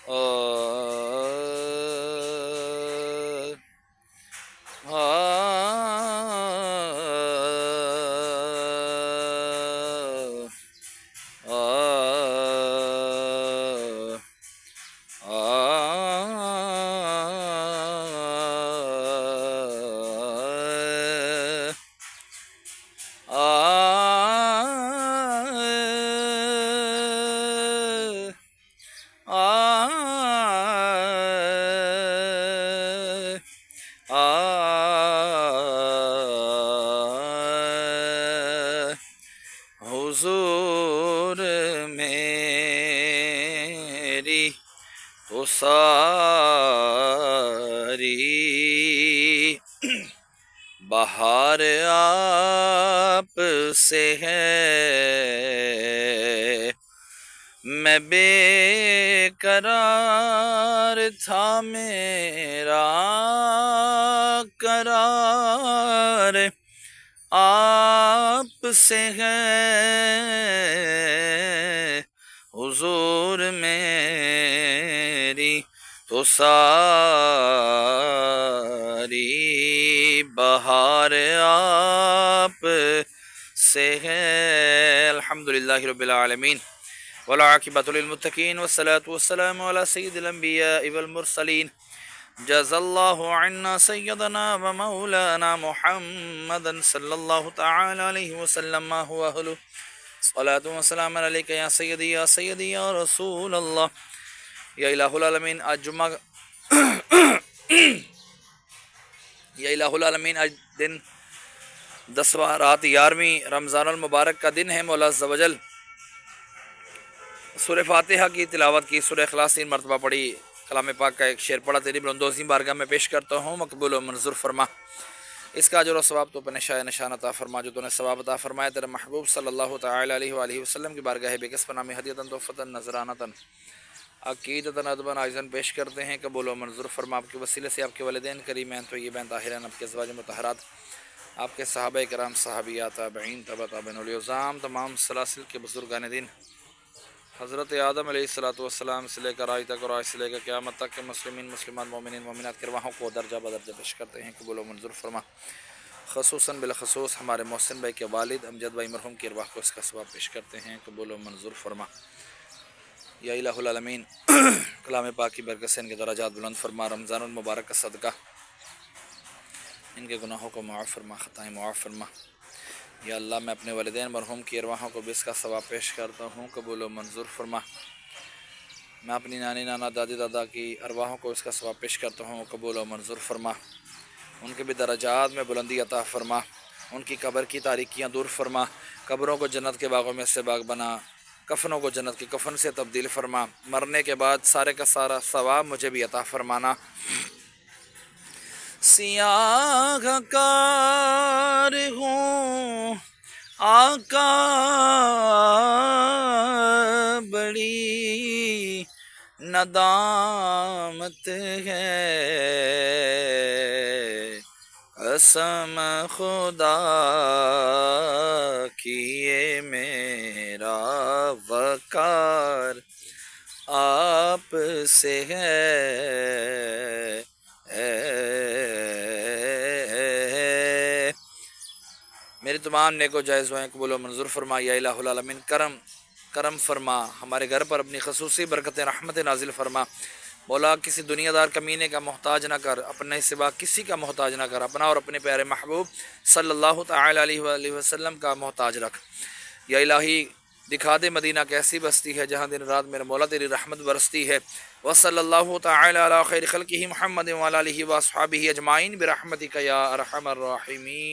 آ حضور میری تو ساری بہار آپ سے ہے، میں بے قرار تھا میرا قرار آپ سے ہے، حضور میری تو ساری بہار آپ سے ہے۔ الحمدللہ رب العالمین والعاقبۃ للمتقین والصلاة والسلام علی سید الانبیاء والمرسلین۔ جزا اللہ عنا سیدنا و مولانا محمد صلی اللہ تعالی علیہ وسلم ما هو اہلہ۔ صلاۃ و سلام علیک یا سیدی یا رسول اللہ یا الہ العالمین۔ آج جمعہ یا الہ العالمین آج دن 10واں رات 11ویں رمضان المبارک کا دن ہے۔ مولا عز و جل سورہ فاتحہ کی تلاوت کی، سورہ اخلاص 3 مرتبہ پڑھی، کلام پاک کا ایک شعر پڑھا، تیری بلندوزی بارگاہ میں پیش کرتا ہوں، مقبول و منظور فرما۔ اس کا اجر و ثواب تو اپنے شاہ نشان عطا فرما، جو تو نے ثواب عطا فرمایا تیرے محبوب صلی اللہ تعالی علیہ وآلہ وسلم کی بارگاہ بے کس پناہ میں ہدیتاً تحفتاً نذرانتاً عقیدتاً ادباً عائزاً پیش کرتے ہیں، قبول و منظور فرما۔ آپ کے وسیلے سے آپ کے والدین کریمین طیبین طاہرین، آپ کے ازواج مطہرات، آپ کے صحابہ کرام، صحابیات، تابعین، تبع تابعین، اولیاء العظام، تمام سلاسل کے بزرگان دین، حضرت آدم علیہ السلام سے لے کر آج تک اور آج سے لے کر قیامت تک کے مسلمین، مسلمات، مومنین، مومنات کے ارواحوں کو درجہ بدرجہ پیش کرتے ہیں، قبول و منظور فرما۔ خصوصاً بالخصوص ہمارے محسن بھائی کے والد امجد بھائی مرحوم کی ارواح کو اس کا ثواب پیش کرتے ہیں، قبول و منظور فرما۔ یا الہ العالمین کلام پاک کی برکت سے ان کے درجات بلند فرما، رمضان المبارک کا صدقہ ان کے گناہوں کو معاف فرما، خطائیں معاف فرما۔ یا اللہ میں اپنے والدین مرحوم کی ارواحوں کو بھی اس کا ثواب پیش کرتا ہوں، قبول و منظور فرما۔ میں اپنی نانی نانا دادی دادا کی ارواحوں کو اس کا ثواب پیش کرتا ہوں، قبول و منظور فرما۔ ان کے بھی درجات میں بلندی عطا فرما، ان کی قبر کی تاریکیاں دور فرما، قبروں کو جنت کے باغوں میں سے باغ بنا، کفنوں کو جنت کے کفن سے تبدیل فرما، مرنے کے بعد سارے کا سارا ثواب مجھے بھی عطا فرمانا۔ سیاہ کار ہوں آقا بڑی ندامت ہے، قسم خدا کی یہ میرا وقار آپ سے ہے۔ میری تمام نیک و جائز دعائیں قبول و منظور فرما۔ یا الہ العالمین کرم فرما، ہمارے گھر پر اپنی خصوصی برکتیں رحمت نازل فرما۔ مولا کسی دنیا دار کمینے کا محتاج نہ کر، اپنے سوا کسی کا محتاج نہ کر، اپنا اور اپنے پیارے محبوب صلی اللہ تعالی علیہ وآلہ وسلم کا محتاج رکھ۔ یا الہی دکھا دے مدینہ کیسی بستی ہے جہاں دن رات میرے مولا تیری رحمت برستی ہے۔ وصلی اللہ تعالی علی خیر خلقہ محمد وعلی آلہ واصحابہ اجمعین برحمتک یا ارحم الراحمین۔